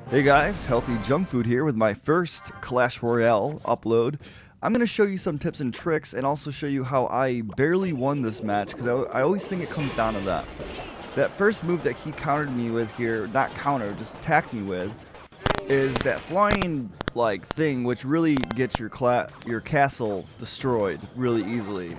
Hey guys, Healthy Junk Food here with my first Clash Royale upload. I'm going to show you some tips and tricks and also show you how I barely won this match because I always think it comes down to that. That first move that he countered me with here, not counter, just attacked me with, is that flying like thing which really gets your castle destroyed really easily.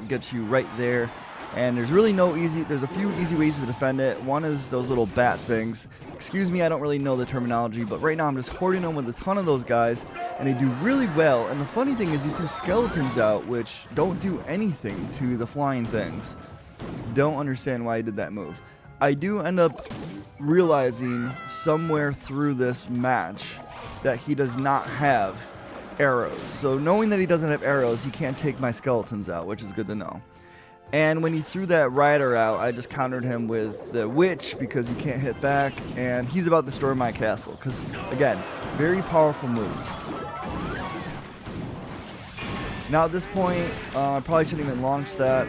Gets you right there. And there's a few easy ways to defend it. One is those little bat things. Excuse me, I don't really know the terminology, but right now I'm just hoarding them with a ton of those guys, and they do really well. And the funny thing is he threw skeletons out, which don't do anything to the flying things. Don't understand why he did that move. I do end up realizing somewhere through this match that he does not have arrows. So knowing that he doesn't have arrows, he can't take my skeletons out, which is good to know. And when he threw that rider out, I just countered him with the witch because he can't hit back, and he's about to destroy my castle. Because, again, very powerful move. Now at this point, I probably shouldn't even launch that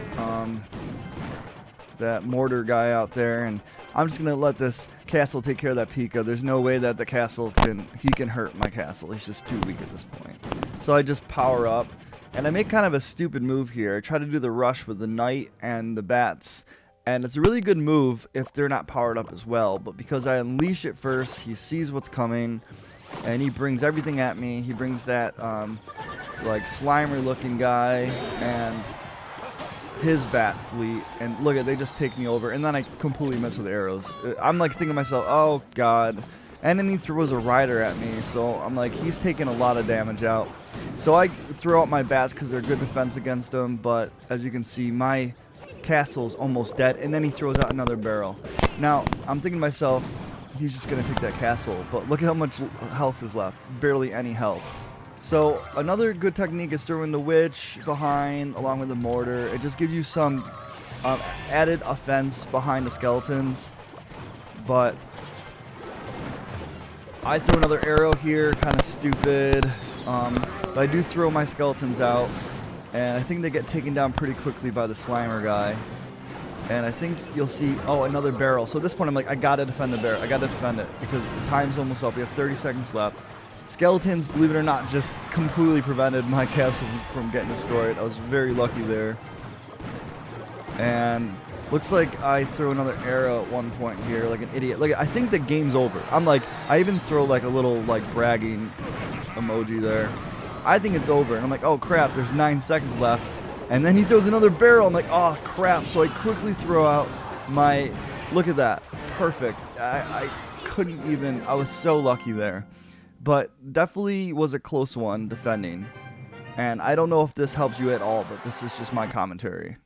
mortar guy out there, and I'm just going to let this castle take care of that Pika. There's no way that the castle can hurt my castle. He's just too weak at this point. So I just power up. And I make kind of a stupid move here. I try to do the rush with the knight and the bats. And it's a really good move if they're not powered up as well. But because I unleash it first, he sees what's coming. And he brings everything at me. He brings that like Slimer looking guy and his bat fleet. And look at, they just take me over. And then I completely miss with arrows. I'm like thinking to myself, oh god. And then he throws a rider at me, so I'm like, he's taking a lot of damage out. So I throw out my bats because they're good defense against him, but as you can see, my castle's almost dead, and then he throws out another barrel. Now, I'm thinking to myself, he's just going to take that castle, but look at how much health is left. Barely any health. So another good technique is throwing the witch behind along with the mortar. It just gives you some added offense behind the skeletons, but I throw another arrow here, kind of stupid, but I do throw my skeletons out, and I think they get taken down pretty quickly by the Slimer guy. And I think you'll see, oh, another barrel. So at this point I'm like, I gotta defend the barrel, I gotta defend it, because the time's almost up, we have 30 seconds left. Skeletons, believe it or not, just completely prevented my castle from getting destroyed. I was very lucky there. And looks like I throw another arrow at one point here, like an idiot. Like, I think the game's over. I'm like, I even throw like a little like bragging emoji there. I think it's over, and I'm like, oh crap, there's 9 seconds left. And then he throws another barrel. I'm like, oh crap. So I quickly throw out my, look at that, perfect. I couldn't even, I was so lucky there. But definitely was a close one defending. And I don't know if this helps you at all, but this is just my commentary.